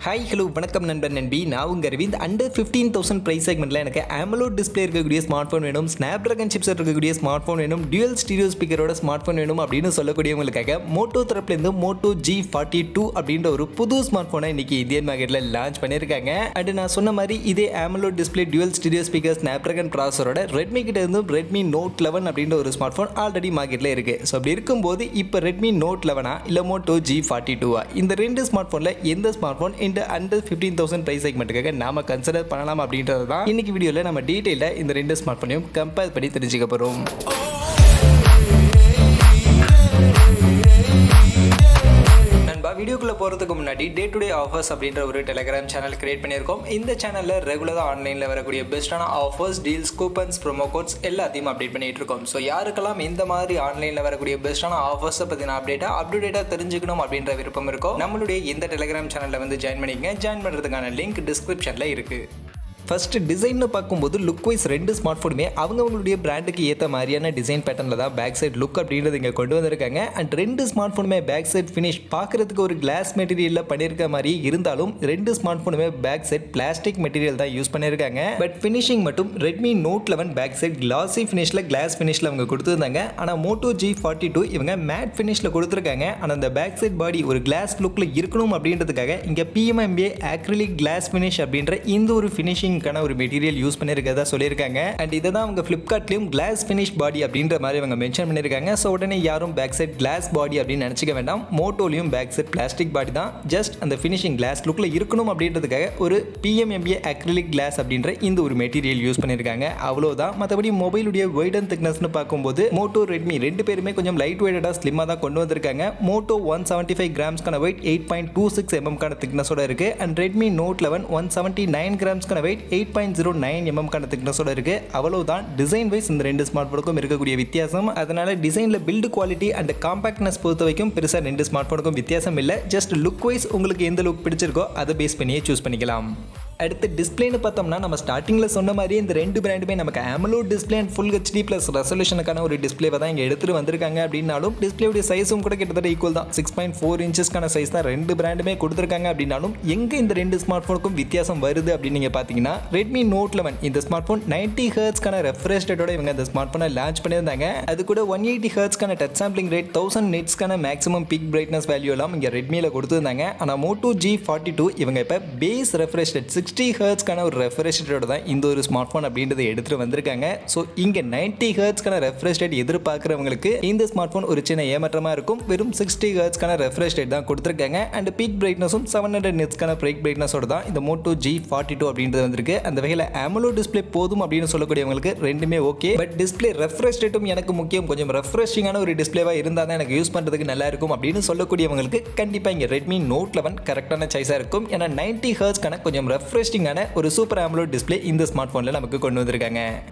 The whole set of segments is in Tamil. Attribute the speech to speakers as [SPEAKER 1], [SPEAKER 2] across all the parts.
[SPEAKER 1] ஹாய் ஹலோ வணக்கம் நண்பன் நண்பி. நான் உங்கள் அரவிந்த். அண்டர் 15,000 ப்ரைஸ் செக்மெண்ட்டில் எனக்கு AMOLED டிஸ்பிளே இருக்கக்கூடிய ஸ்மார்ட் ஃபோன் வேணும், ஸ்னாப்ட்ராகன் சிப்செட் இருக்கக்கூடிய ஸ்மார்ட் ஃபோன் வேணும், டியூயல் ஸ்டீரியோ ஸ்பீக்கரோட ஸ்மார்ட் ஃபோன் வேணும் அப்படின்னு சொல்லக்கூடியவங்களுக்காக மோட்டோ தரப்புலேருந்து மோட்டோ G42 அப்படின்ற ஒரு புது ஸ்மார்ட் ஃபோனை இன்னைக்கு இந்தியன் மார்க்கெட்டில் லான்ச் பண்ணியிருக்காங்க. அண்ட் நான் சொன்ன மாதிரி இதே AMOLED display dual stereo speaker Snapdragon ப்ராசரோட ரெட்மி கிட்ட இருந்து ரெட்மி நோட் 11 அப்படின்ற ஒரு ஸ்மார்ட் ஃபோன் ஆல்ரெடி மார்க்கெட்டில் இருக்குது. ஸோ அப்படி இருக்கும்போது இப்போ ரெட்மி நோட் 11 இல்லை மோட்டோ G42 இந்த ரெண்டு ஸ்மார்ட் ஃபோனில் எந்த ஸ்மார்ட் ஃபோன் அண்டர் 15,000 பிரைஸ் செக்மெண்ட்டுக்காக நாம கன்சிடர் பண்ணலாம் அப்படின்றது தான் இன்னைக்கு வீடியோவில் நம்ம டீட்டெயிலாக இந்த ரெண்டு ஸ்மார்ட் ஃபோனையும் கம்பேர் பண்ணி தெரிஞ்சுக்க போகிறோம். வீடியோக்குள்ள போகிறதுக்கு முன்னாடி டே டு டே ஆஃபர்ஸ் அப்படின்ற ஒரு டெலிகிராம் சேனல் கிரியேட் பண்ணியிருக்கோம். இந்த சேனலில் ரெகுலராக ஆன்லைனில் வரக்கூடிய பெஸ்ட்டான offers, deals, coupons, promo quotes எல்லாத்தையும் அப்டேட் பண்ணிட்டு இருக்கோம். ஸோ யாருக்கெல்லாம் இந்த மாதிரி ஆன்லைனில் வரக்கூடிய பெஸ்ட்டான ஆஃபர்ஸை பற்றின அப்டேட்டாக தெரிஞ்சுக்கணும் அப்படின்ற விருப்பம் இருக்கும், நம்மளுடைய இந்த டெலிகிராம் சேனலில் வந்து ஜாயின் பண்ணிக்கங்க. ஜாயின் பண்ணுறதுக்கான லிங்க் டிஸ்கிரிப்ஷனில் இருக்குது. ஃபர்ஸ்ட் டிசைன்னு பார்க்கும்போது லுக் வைஸ் ரெண்டு ஸ்மார்ட் ஃபோனுமே அவங்களுடைய பிராண்டுக்கு ஏற்ற மாதிரியான டிசைன் பேட்டர்னில் தான் பேக் சைட் லுக் அப்படின்றது இங்கே கொண்டு வந்திருக்காங்க. அண்ட் ரெண்டு ஸ்மார்ட் ஃபோனுமே பேக் சைட் ஃபினிஷ் பார்க்குறதுக்கு ஒரு கிளாஸ் மெட்டீரியலில் பண்ணியிருக்க மாதிரி இருந்தாலும் ரெண்டு ஸ்மார்ட் ஃபோனுமே பேக் சைட் பிளாஸ்டிக் மெட்டீரியல் தான் யூஸ் பண்ணியிருக்காங்க. பட் ஃபினிஷிங் மட்டும் Redmi Note 11 back side classy ஃபினிஷில் கிளாஸ் ஃபினிஷில் அவங்க கொடுத்துருந்தாங்க. ஆனால் மோட்டோ G42 இவங்க மேட் ஃபினிஷில் கொடுத்துருக்காங்க. ஆனால் அந்த பேக் சைட் பாடி ஒரு கிளாஸ் லுக்கில் இருக்கணும் அப்படின்றதுக்காக இங்கே PMMA ஆக்ரிலிக் கிளாஸ் ஃபினிஷ் அப்படின்ற இந்த ஒரு ஃபினிஷிங் ஒரு மெட்டீரியல் யூஸ் பண்ணிருக்கதா சொல்லியிருக்காங்க. அண்ட் இதை தான் அவங்க ஃபிளிப்கார்ட்லயும் கிளாஸ் ஃபினிஷ் பாடி அப்படின்ற மாதிரி அவங்க மென்ஷன் பண்ணியிருக்காங்க. ஸோ உடனே யாரும் பேக் சைட் கிளாஸ் பாடி அப்படின்னு நினச்சிக்க வேண்டாம். மோட்டோலையும் பேக் சைட் பிளாஸ்டிக் பாடி தான், ஜஸ்ட் அந்த ஃபினிஷிங் கிளாஸ் லுக்கில் இருக்கணும் அப்படின்றதுக்காக ஒரு PMMA அக்ரிலிக் கிளாஸ் அப்படின்ற இந்த ஒரு மெட்டீரியல் யூஸ் பண்ணியிருக்காங்க. அவ்வளோதான். மற்றபடி மொபைலுடைய வெயிட் அண்ட் திக்னஸ்னு பார்க்கும்போது மோட்டோ ரெட்மி ரெண்டு பேருமே கொஞ்சம் லைட் வெயிட்டடாக ஸ்லிம்மாக தான் கொண்டு வந்திருக்காங்க. மோட்டோ 175 கிராம்ஸ்க்கான வெயிட் 8.26 mm திக்னஸோட இருக்கு. அண்ட் ரெட்மி நோட் 11 179 கிராம்ஸ்க்கான வெயிட் 8.09 mm திக்னஸோட இருக்கு. அவ்வளவுதான். டிசைன் வைஸ் இந்த ரெண்டு ஸ்மார்ட் போனுக்கும் இருக்கக்கூடிய வித்தியாசம். அதனால டிசைன்ல பில்ட் குவாலிட்டி அண்ட் காம்பாக்ட்னஸ் பொறுத்த வரைக்கும் பெருசா ரெண்டு ஸ்மார்ட் போனுக்கும் வித்தியாசம் இல்லை. ஜஸ்ட் லுக் வைஸ் உங்களுக்கு எந்த லுக் பிடிச்சிருக்கோ அதை பேஸ் பண்ணியே சூஸ் பண்ணிக்கலாம். அடுத்து டிஸ்பிளேன்னு பார்த்தோம்னா நம்ம ஸ்டார்டிங்கில் சொன்ன மாதிரி இந்த ரெண்டு பிராண்டுமே நமக்கு AMOLED display and full HD plus ரெசல்யூஷனுக்கான ஒரு டிஸ்பிளேவை தான் இங்கே எடுத்துகிட்டு வந்திருக்காங்க. அப்படின்னாலும் டிஸ்பிளேவுடைய சைஸும் கூட கிட்டத்தட்ட ஈக்குவல் தான். 6.4 இன்ச்சஸ்க்கான சைஸ் தான் ரெண்டு பிராண்டுமே கொடுத்துருக்காங்க. அப்படின்னாலும் எங்கே இந்த ரெண்டு ஸ்மார்ட் ஃபோனுக்கும் வித்தியாசம் வருது அப்படின்னு நீங்கள் பார்த்தீங்கன்னா ரெட்மி நோட் 11 இந்த ஸ்மார்ட் ஃபோன் 90 ஹெர்ட்ஸ்க்கான ரெஃப்ரெஷ் ரேட்டோட இவங்க இந்த ஸ்மார்ட் ஃபோனை லான்ச் பண்ணியிருந்தாங்க. அது கூட 180 ஹெர்ட்ஸ்க்கான டச் சாம்பிளிங் ரேட், 1000 நிட்ஸ்க்கான மேக்ஸிமம் பீக் பிரைட்னஸ் வேல்யூ எல்லாம் இங்கே ரெட்மியில் கொடுத்துருந்தாங்க. ஆனால் மோட்டோ G42 இவங்க இப்போ பேஸ் ரெஃப்ரெஷ் ரேட் 60 ஹெர்ட்ஸ்க்கான ஒரு ரெஃப்ரெஷ் ரேட்டோட தான் இந்த ஒரு ஸ்மார்ட் ஃபோன் அப்படின்றத எடுத்துட்டு வந்திருக்காங்க. ஸோ இங்கே 90 ஹெர்ட்ஸ்க்கான ரெஃப்ரெஷ் ரேட் எதிர்பார்க்குறவங்களுக்கு இந்த ஸ்மார்ட் ஃபோன் ஒரு சின்ன ஏமாற்றமாக இருக்கும். வெறும் 60 ஹெர்ட்ஸ்க்கான ரெஃப்ரெஷ் ரேட் தான் கொடுத்துருக்காங்க. அண்ட் பீக் பிரைட்னஸும் 700 நிட்ஸ்க்கான பீக் பிரைட்னஸோட தான் இந்த மோட்டோ G42 அப்படின்றது வந்திருக்கு. அந்த வகையில் AMOLED டிஸ்பிளே போதும் அப்படின்னு சொல்லக்கூடியவங்களுக்கு ரெண்டுமே ஓகே. பட் டிஸ்பிளே ரெஃப்ரெஷ் ரேட்டும் எனக்கு முக்கியம், கொஞ்சம் ரெஃப்ரெஷிங்கான ஒரு டிஸ்பிளேவாக இருந்தால் தான் எனக்கு யூஸ் பண்ணுறதுக்கு நல்லா இருக்கும் அப்படின்னு சொல்லக்கூடியவங்களுக்கு கண்டிப்பாக இங்கே ரெட்மி நோட் 11 கரெக்டான சாய்ஸாக இருக்கும். ஏன்னா 90 ஹெர்ட்ஸ்க்கான கொஞ்சம் ரெஃப்ரெஷிங்கான ஒரு சூப்பர் AMOLED டிஸ்பிளே இந்த ஸ்மார்ட் ஃபோனில் நமக்கு கொண்டு வந்திருக்காங்க.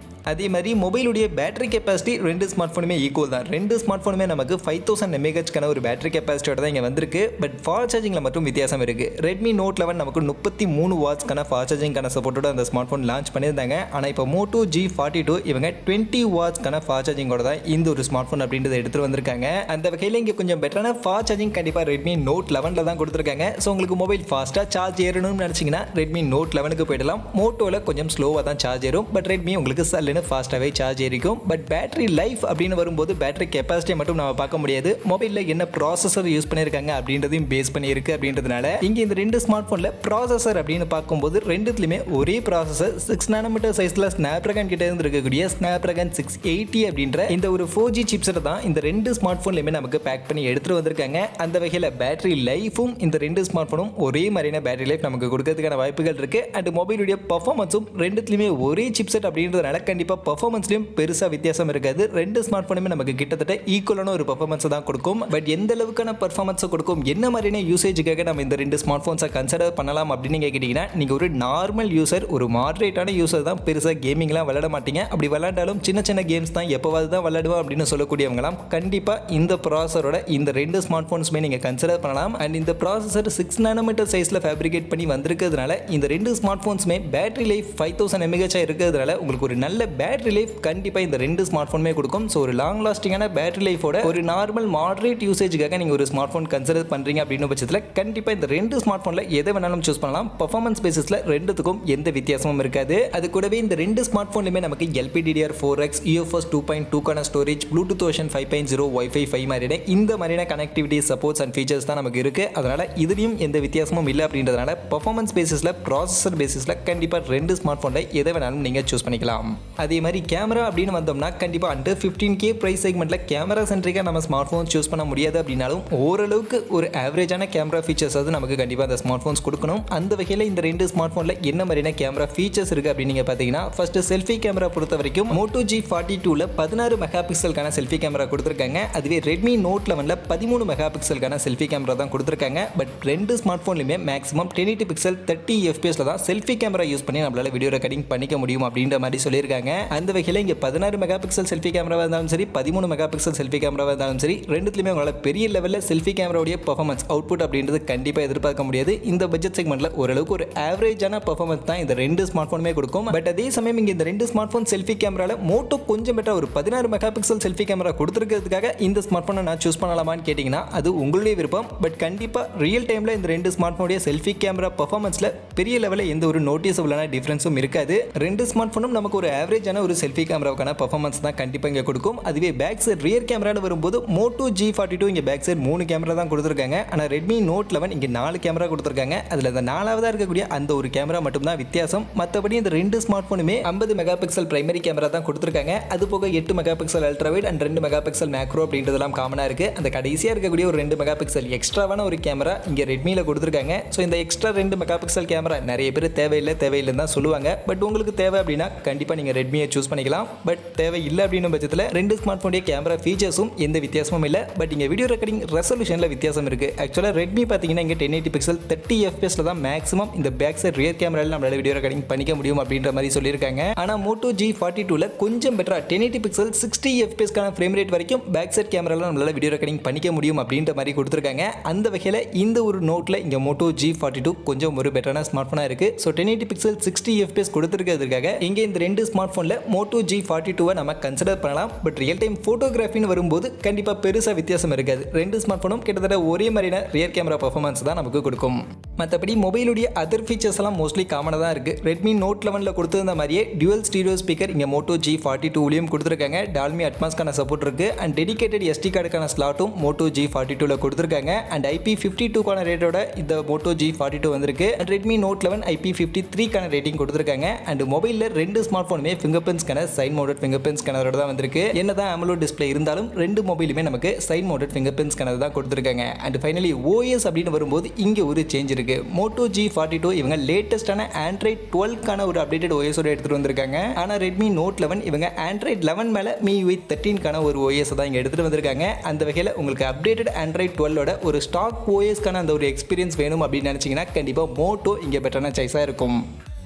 [SPEAKER 1] அதே மாதிரி மொபைலுடைய பேட்டரி கெப்பாசிட்டி ரெண்டு ஸ்மார்ட் ஃபோனுமே ஈக்குவல் தான். ரெண்டு ஸ்மார்ட் ஃபோனுமே நமக்கு 5000 mAhக்கான ஒரு பேட்டரி கெப்பாசிட்டியோட தான் இங்கே வந்திருக்கு. பட் ஃபாஸ்ட் சார்ஜிங்கில் மட்டும் வித்தியாசம் இருக்குது. ரெட்மி நோட் 11 நமக்கு 33 வாட்ஸ்க்கான ஃபாஸ்ட் சார்ஜிங்கான சப்போர்ட்டோட அந்த ஸ்மார்ட் ஃபோன் லான்ச் பண்ணியிருந்தாங்க. ஆனால் இப்போ மோட்டோ G42 இவங்க 20 வாட்ஸ்க்கான ஃபாஸ்ட் சார்ஜிங்கோட தான் இந்த ஒரு ஸ்மார்ட் ஃபோன் அப்படின்றத எடுத்துகிட்டு வந்திருக்காங்க. அந்த வகையில் இங்கே கொஞ்சம் பெட்டரான ஃபாஸ்ட் சார்ஜிங் கண்டிப்பாக ரெட்மி நோட் 11 தான் கொடுத்துருக்காங்க. ஸோ உங்களுக்கு மொபைல் ஃபாஸ்ட்டாக சார்ஜ் ஏறணும்னு நினச்சிங்கன்னா ரெட்மி நோட் 11க்கு போயிடலாம். மோட்டோவில் கொஞ்சம் ஸ்லோவாக தான் சார்ஜ் ஏறும். பட் ரெட்மி உங்களுக்கு ஃபாஸ்ட்டாகவே சார்ஜ் ஏறிக்கும். பட் பேட்டரி லைஃப் அப்படின்னு வரும்போது பேட்டரி கெப்பாசிட்டி மட்டும் நம்ம பார்க்க முடியாது. மொபைலில் என்ன ப்ராசஸர் யூஸ் பண்ணியிருக்காங்க அப்படின்றதையும் பேஸ் பண்ணியிருக்கு. அப்படின்றதுனால இங்கே இந்த ரெண்டு ஸ்மார்ட் ஃபோனில் ப்ராசஸர் அப்படின்னு பார்க்கும்போது ரெண்டுத்துலையுமே ஒரே ப்ராசஸர் 6 nm சைஸில் ஸ்னாப்ட்ராகன் கிட்ட இருந்து இருக்கக்கூடிய ஸ்னாப்ட்ராகன் 680 அப்படின்ற இந்த ஒரு 4G சிப்செட் தான் இந்த ரெண்டு ஸ்மார்ட் ஃபோன்லையுமே நமக்கு பேக் பண்ணி எடுத்துட்டு வந்திருக்காங்க. அந்த வகையில் பேட்டரி லைஃபும் இந்த ரெண்டு ஸ்மார்ட் ஃபோனும் ஒரே மாதிரியான பேட்டரி லைஃப் நமக்கு கொடுக்கறதுக்கான வாய்ப்புகள் இருக்கு. அண்ட் மொபைலுடைய பர்ஃபார்மன்ஸும் ரெண்டுத்துலையுமே ஒரே சிப்செட் அப்படின்றதுனால கண்டிப்பாக பர்ஃபார்மன்ஸ்லையும் பெருசாக வித்தியாசம் இருக்காது. ரெண்டு ஸ்மார்ட் ஃபோனுமே நமக்கு கிட்டத்தட்ட ஈக்குவலான ஒரு பர்ஃபார்மன்ஸ் தான் கொடுக்கும். பட் எந்த அளவுக்கான பர்ஃபார்மன்ஸை கொடுக்கும், என்ன மாதிரியான யூசேஜுக்காக நம்ம இந்த ரெண்டு ஸ்மார்ட் ஃபோன்ஸை கன்சிடர் பண்ணலாம் அப்படின்னு கேட்டீங்கன்னா நீங்கள் ஒரு நார்மல் யூசர், ஒரு மாடரேட்டான யூசர் தான், பெருசாக கேமிங்லாம் விளையாட மாட்டீங்க. அப்படி விளையாண்டாலும் சின்ன சின்ன கேம்ஸ் தான் எப்போவாது தான் விளையாடுவோம் அப்படின்னு சொல்லக்கூடியவங்களாம் கண்டிப்பாக இந்த ப்ராசரோட இந்த ரெண்டு ஸ்மார்ட் ஃபோன்ஸுமே நீங்கள் கன்சிடர் பண்ணலாம். அண்ட் இந்த ப்ராசஸர் 6 nm சைஸில் ஃபேப்ரிகேட் பண்ணி வந்திருக்கிறதுனால இந்த ரெண்டு ஸ்மார்ட் ஃபோன்ஸுமே பேட்டரி லைஃப் 5000 mAh இருக்கிறதுனால உங்களுக்கு ஒரு நல்ல பேட்டரி லைஃப் கண்டிப்பாக இந்த ரெண்டு ஸ்மார்ட் ஃபோனுமே கொடுக்கும். ஸோ ஒரு லாங் லாஸ்டிங்கான பேட்டரி லைஃபோட ஒரு நார்மல் மாடரேட் யூசேஜுக்காக நீங்கள் ஒரு ஸ்மார்ட் ஃபோன் கன்சிடர் பண்ணுறீங்க அப்படின்னு பட்சத்தில் கண்டிப்பாக இந்த ரெண்டு ஸ்மார்ட் ஃபோனில் எதை வேணாலும் சூஸ் பண்ணலாம். பர்ஃபார்மன்ஸ் பேசிஸில் ரெண்டுத்துக்கும் எந்த வித்தியாசமும் இருக்காது. அது கூடவே இந்த ரெண்டு ஸ்மார்ட் ஃபோன்லையுமே நமக்கு LPDDR4X UFS 2.2 storage, Bluetooth version 5.0, Wi-Fi 5 மாதிரியான இந்த மாதிரியான கனெக்டிவிட்டி சப்போர்ட்ஸ் அண்ட் ஃபீச்சர்ஸ் தான் நமக்கு இருக்குது. அதனால் இதுலேயும் எந்த வித்தியாசமும் இல்லை அப்படின்றதுனால பர்ஃபார்மன்ஸ் பேசிஸில் ப்ராசஸர் பேசிஸில் கண்டிப்பாக ரெண்டு ஸ்மார்ட் ஃபோனில் எதை வேணாலும் நீங்கள் சூஸ் பண்ணிக்கலாம். அதே மாதிரி கேமரா அப்படின்னு வந்தோம்னா கண்டிப்பாக அண்டர் 15K ப்ரைஸ் செக்மெண்ட்டில் கேமரா சென்ட்ரிக்காக நம்ம ஸ்மார்ட் ஃபோன் சூஸ் பண்ண முடியாது அப்படின்னாலும் ஓரளவுக்கு ஒரு ஆவரேஜான கேமரா ஃபீச்சர்ஸ் அது நமக்கு கண்டிப்பாக அந்த ஸ்மார்ட் ஃபோன்ஸ் கொடுக்கணும். அந்த வகையில் இந்த ரெண்டு ஸ்மார்ட் ஃபோனில் என்ன மாதிரியான கேமரா ஃபீச்சர்ஸ் இருக்குது அப்படின்னு நீங்கள் பார்த்தீங்கன்னா ஃபர்ஸ்ட் செல்ஃபி கேமரா பொறுத்த வரைக்கும் Moto G42ல 16 மெகா பிக்சலுக்கான செல்ஃபி கேமரா கொடுத்துருக்காங்க. அதுவே Redmi Note 11ல 13 மெகா பிக்சலுக்கான செல்ஃபி கேமரா தான் கொடுத்துருக்காங்க. பட் ரெண்டு ஸ்மார்ட் ஃபோன்லையுமே மேக்ஸிமம் 1080 பிக்சல் 30 fps தான் செல்ஃபி கேமரா யூஸ் பண்ணி நம்மளால வீடியோ ரெக்கார்டிங் பண்ணிக்க முடியும் அப்படின்ற மாதிரி சொல்லியிருக்காங்க. அந்த வகையில் இங்கே 16 மெகா பிக்சல் செல்ஃபி கேமராவாக இருந்தாலும் சரி, 13 மெகா பிக்சல் செல்ஃபி கேமராவாக இருந்தாலும் சரி, ரெண்டுத்துலையுமே உங்களால் பெரிய லெவலில் செல்ஃபி கேமராவுடைய பர்ஃபார்மன்ஸ் அவுட்புட் அப்படின்றது கண்டிப்பாக எதிர்பார்க்க முடியாது. இந்த பட்ஜெட் செக்மெண்ட்ல ஓரளவுக்கு ஒரு ஆவரேஜான பர்ஃபார்மன்ஸ் தான் இந்த ரெண்டு ஸ்மார்ட் ஃபோனுமே கொடுக்கும். பட் அதே சமயம் இங்கே இந்த ரெண்டு ஸ்மார்ட் ஃபோன் செல்ஃபி கேமரால மோட்டோ கொஞ்சம் பெட்டரா ஒரு 16 மெகா பிக்சல் செல்ஃபி கேமரா கொடுத்துருக்கிறதுக்காக இந்த ஸ்மார்ட் ஃபோனை நான் சூஸ் பண்ணலாமான்னு கேட்டிங்கன்னா அது உங்களுடைய விருப்பம். பட் கண்டிப்பாக ரியல் டைமில் இந்த ரெண்டு ஸ்மார்ட் ஃபோனுடைய செல்ஃபி கேமரா பர்ஃபார்மன்ஸில் பெரிய லெவலில் எந்த ஒரு நோட்டிஸபிளான டிஃப்ரென்ஸும் இருக்காது. ரெண்டு ஸ்மார்ட் ஃபோனும் நமக்கு ஒரு ஆவரேஜான ஒரு செல்ஃபி கேமராவுக்கான பர்ஃபார்மன்ஸ் தான் கண்டிப்பாக இங்கே கொடுக்கும். அதுவே பேக் சைட் ரியர் கேமராவில் வரும்போது Moto G42 இங்கே பேக் சைட் 3 கேமரா தான் கொடுத்துருக்காங்க. ஆனால் Redmi Note 11 இங்கே 4 கேமரா கொடுத்துருக்காங்க. அதில் இந்த 4ஆவதாக இருக்கக்கூடிய அந்த ஒரு கேமரா மட்டும் தான் வித்தியாசம். மற்றபடி இந்த ரெண்டு ஸ்மார்ட் ஃபோனுமே 50 மெகா பிக்சல் பிரைமரி கேமரா தான் கொடுத்துருக்காங்க. அது போக 8 mega pixel ultra wide and 2 mega pixel macro அப்படின்றதெல்லாம் காமனாக இருக்குது. அந்த கடைசியாக இருக்கக்கூடிய ஒரு 2 மெகா பிக்சல் எக்ஸ்ட்ராவான ஒரு கேமரா இங்கே ரெட்மியில் கொடுத்துருக்காங்க. ஸோ இந்த எக்ஸ்ட்ரா 2 மெகா பிக்சல் கேமரா நிறைய பேர் தேவையில்லைன்னு தான் சொல்லுவாங்க. பட் உங்களுக்கு தேவை அப்படின்னா கண்டிப்பாக நீங்கள் ரெட்மியை சூஸ் பண்ணிக்கலாம். பட் தேவை இல்லை அப்படின்னு பட்சத்தில் ரெண்டு ஸ்மார்ட் ஃபோனுடைய கேமரா ஃபீச்சர்ஸும் எந்த வித்தியாசமும் இல்லை. பட் இங்கே வீடியோ ரெக்கார்டிங் ரெசல்யூஷனில் வித்தியாசம் இருக்குது. ஆக்சுவலாக ரெட்மி பார்த்தீங்கன்னா இங்கே 1080 பிக்சல் 30 fps தான் மேக்ஸிமம் இந்த பேக் சைட் ரியர் கேமராவில் நம்மளால வீடியோ ரெக்கார்டிங் பண்ணிக்க முடியும் அப்படின்ற மாதிரி சொல்லியிருக்காங்க. ஆனால் Moto G42ல கொஞ்சம் பெட்டரா 1080 பிக்சல் 60 fps ஃப்ரேம் ரேட் வரைக்கும் பேக் சைட் கேமராவில் நம்மளால வீடியோ ரெக்கார்டிங் பண்ணிக்க முடியும் அப்படின்ற மாதிரி கொடுத்துருக்காங்க. அந்த வகையில் இந்த ஒரு நோட்டில் இங்கே Moto G42 கொஞ்சம் ஒரு பெட்டரான ஸ்மார்ட் ஃபோனாக இருக்குது. ஸோ 1080 பிக்சல் 60 fps கொடுத்துருக்கிறதுக்காக இங்கே இந்த ரெண்டு ஸ்மார்ட் ஃபோனில் Moto G42 நம்ம கன்சிடர் பண்ணலாம். பட் ரியல் டைம் ஃபோட்டோகிராஃபின்னு வரும்போது கண்டிப்பாக பெருசாக வித்தியாசம் இருக்காது. ரெண்டு ஸ்மார்ட் ஃபோனும் கிட்டத்தட்ட ஒரே மாதிரியான ரியர் கேமரா பர்ஃபார்மன்ஸ் தான் நமக்கு கொடுக்கும். மற்றபடி மொபைலுடைய அதர் ஃபீச்சர்ஸ் எல்லாம் மோஸ்ட்லி காமனாக தான் இருக்குது. Redmi Note 11ல கொடுத்துருந்த மாதிரியே டியூவல் ஸ்டீரியோ ஸ்பீக்கர் இங்கே Moto G42லையும் கொடுத்துருக்காங்க. டால்மி அட்மாஸ்க்கான சப்போர்ட் இருக்குது. அண்ட் டெடிகேட்டட் SD கார்டுக்கான ஸ்லாட்டும் Moto G42ல கொடுத்துருக்காங்க. அண்ட் IP52 ரேட்டோட இந்த Moto G42 வந்திருக்கு. And Redmi Note 11 IP53 rating கொடுத்துருக்காங்க. அண்ட் மொபைலில் ரெண்டு ஸ்மார்ட் ஃபோனுமே finger print scanner, side mounted finger print ஸ்கேனரோட தான் வந்திருக்கு. என்னதான் AMOLED டிஸ்பிளே இருந்தாலும் ரெண்டு மொபைலுமே நமக்கு side mounted finger print scanner தான் கொடுத்துருக்காங்க. அண்ட் ஃபைனலி OS அப்படின்னு வரும்போது இங்கே ஒரு சேஞ்ச் இருக்கு. Moto G42 இவங்க லேட்டஸ்டான Android 12க்கான ஒரு அப்டேட்டட் OS எடுத்துட்டு வந்திருக்காங்க. ஆனால் Redmi Note 11 இவங்க Android 11 மேல MIUI 13க்கான ஒரு OS தான் இங்கே எடுத்துட்டு வந்திருக்காங்க. அந்த வகையில் உங்களுக்கு அப்டேட்டட் Android 12ஓட ஒரு ஸ்டாக் OSக்கான அந்த ஒரு எக்ஸ்பீரியன்ஸ் வேணும் அப்படின்னு நினைச்சீங்கன்னா கண்டிப்பாக Moto இங்கே பெட்டரான சாய்ஸாக இருக்கும்.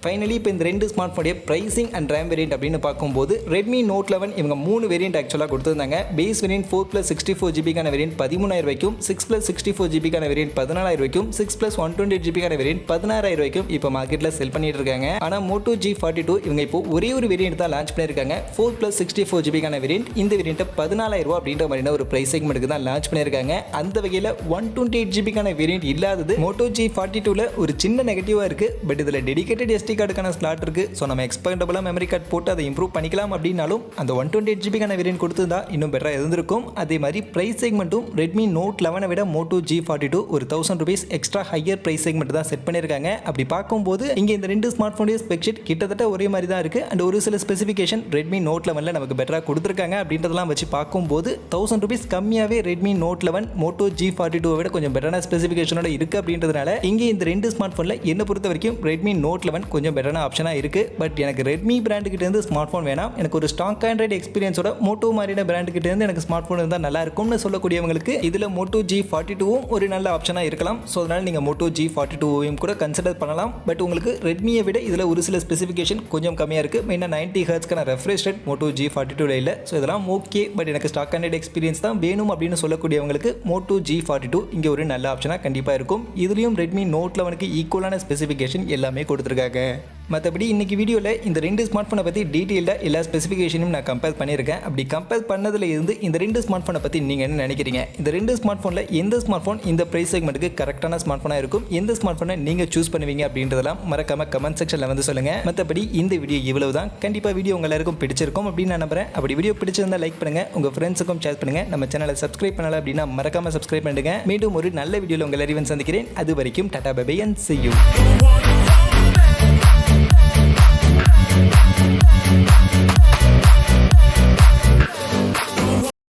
[SPEAKER 1] ஃபைனலி இப்போ இந்த ரெண்டு ஸ்மார்ட் ஃபோனுடைய ப்ரைசிங் அண்ட் ரேம் வேரியன்ட் அப்படின்னு பார்க்கும்போது Redmi Note 11 இவங்க 3 வேரியன்ட் ஆக்சுவலாக கொடுத்துருந்தாங்க. பேஸ் வேரியன்ட் 4+64GB வேரியன்ட் 13,000 ரூபாய்க்கும், 6+64GB வேரியன்ட் 14,000 ரூபாய்க்கும், 6+128GB வேரியன்ட் 16,000 ரூபாய்க்கும் இப்போ மார்க்கெட்டில் செல் பண்ணிட்டு இருக்காங்க. ஆனால் Moto G42 இவங்க இப்போ ஒரே ஒரு வேரியன்ட் தான் லான்ச் பண்ணியிருக்காங்க. 4+64GB variant. இந்த வேரியன்ட்டை 14,000 ரூபா அப்படின்ற மாதிரியான ஒரு ப்ரைஸ் செக்மெண்ட்டுக்கு தான் லான்ச் பண்ணியிருக்காங்க. அந்த வகையில் 128GB வேரியன்ட் இல்லாதது Moto G42ல ஒரு சின்ன நெகட்டிவாக இருக்குது. பட் இதில் டெடிகேட்டட் SD கார்டுக்கான ஸ்லாட் இருக்கு. ஸோ நம்ம எக்ஸ்பெண்டபிளாக மெமரி கார்டு போட்டு அதை இம்ப்ரூவ் பண்ணிக்கலாம் அப்படின்னாலும் அந்த 128GB வேரியன்ட் கொடுத்துருந்தா இன்னும் பெட்டராக இருந்திருக்கும். அதே மாதிரி ப்ரைஸ் செக்மெண்ட்டும் Redmi Note 11 விட Moto G42 ஒரு 1000 rupees extra higher price segment தான் செட் பண்ணியிருக்காங்க. அப்படி பார்க்கும்போது இங்கே இந்த ரெண்டு ஸ்மார்ட் ஃபோனுடைய ஸ்பெக்ஷீட் கிட்டத்தட்ட ஒரே மாதிரி தான் இருக்குது. அண்ட் ஒரு சில ஸ்பெசிஃபிகேஷன் Redmi Note 11ல நமக்கு பெட்டராக கொடுத்துருக்காங்க. அப்படின்றதெல்லாம் வச்சு பார்க்கும்போது 1000 ரூபீஸ் கம்மியாகவே Redmi Note 11 Moto G42 விட கொஞ்சம் பெட்டரான ஸ்பெசிஃபிகேஷனோட இருக்குது. அப்படின்றதுனால இங்கே இந்த ரெண்டு ஸ்மார்ட் ஃபோனில் என்னை பொறுத்த வரைக்கும் Redmi Note 11 கொஞ்சம் பெட்டரான ஆப்ஷனாக இருக்குது. பட் எனக்கு Redmi பிராண்டுக்கிட்ட இருந்து ஸ்மார்ட் ஃபோன் வேணாம், எனக்கு ஒரு ஸ்டாக் ஆண்ட்ராய்டு எக்ஸ்பீரியன்ஸோட Moto மாதிரியான பிராண்டுக்கிட்ட இருந்து எனக்கு ஸ்மார்ட் ஃபோன் இருந்தால் நல்லா இருக்கும்னு சொல்லக்கூடியவங்களுக்கு இதில் Moto G42வும் ஒரு நல்ல ஆப்ஷனாக இருக்கலாம். ஸோ அதனால் நீங்கள் Moto G42வையும் கூட கன்சிடர் பண்ணலாம். பட் உங்களுக்கு ரெட்மியை விட இதில் ஒரு சில ஸ்பெசிஃபிகேஷன் கொஞ்சம் கம்மியாக இருக்குது. மெயினாக 90 ஹெர்ட்ஸ்க்கான ரெஃப்ரெஷ் ரேட் Moto G42ல இல்லை. ஸோ இதெல்லாம் ஓகே. பட் எனக்கு ஸ்டாக் ஆண்ட்ராய்டு எக்ஸ்பீரியன்ஸ் தான் வேணும் அப்படின்னு சொல்லக்கூடியவங்களுக்கு Moto G42 இங்கே ஒரு நல்ல ஆப்ஷனாக கண்டிப்பாக இருக்கும். இதுலேயும் Redmi Note 11க்கு ஈக்குவலான ஸ்பெசிஃபிகேஷன் எல்லாமே கொடுத்துருக்காங்க. மற்றபடி இன்றைக்கி வீடியோவில் இந்த 2 ஸ்மார்ட் ஃபோனை பற்றி டீட்டெயிலாக எல்லா ஸ்பெசிஃபிகேஷனையும் நான் கம்பேர் பண்ணியிருக்கேன். அப்படி கம்பேர் பண்ணதில் இருந்து இந்த 2 ஸ்மார்ட் ஃபோனை பற்றி நீங்கள் என்ன நினைக்கிறீங்க? இந்த 2 ஸ்மார்ட் ஃபோனில் எந்த ஸ்மார்ட் ஃபோன் இந்த ப்ரைஸ் செக்மெண்ட்டுக்கு கரெக்டான ஸ்மார்ட் ஃபோனாக இருக்கும், எந்த ஸ்மார்ட் ஃபோனை நீங்கள் சூஸ் பண்ணுவீங்க அப்படின்றதெல்லாம் மறக்காம கமெண்ட் செக்ஷனில் வந்து சொல்லுங்கள். மற்றபடி இந்த வீடியோ இவ்வளவு தான். கண்டிப்பாக வீடியோ உங்கள் எல்லாருக்கும் பிடிச்சிருக்கும் அப்படின்னு நான் நம்புறேன். அப்படி வீடியோ பிடிச்சிருந்தால் லைக் பண்ணுங்கள், உங்கள் ஃப்ரெண்ட்ஸுக்கும் ஷேர் பண்ணுங்கள். நம்ம சேனலை சப்ஸ்கிரைப் பண்ணல அப்படின்னா மறக்காம சப்ஸ்கிரைப் பண்ணுங்க. மீண்டும் ஒரு நல்ல வீடியோவில் உங்கள் எல்லாரையும் சந்திக்கிறேன். அது வரைக்கும் tata bye bye and see you.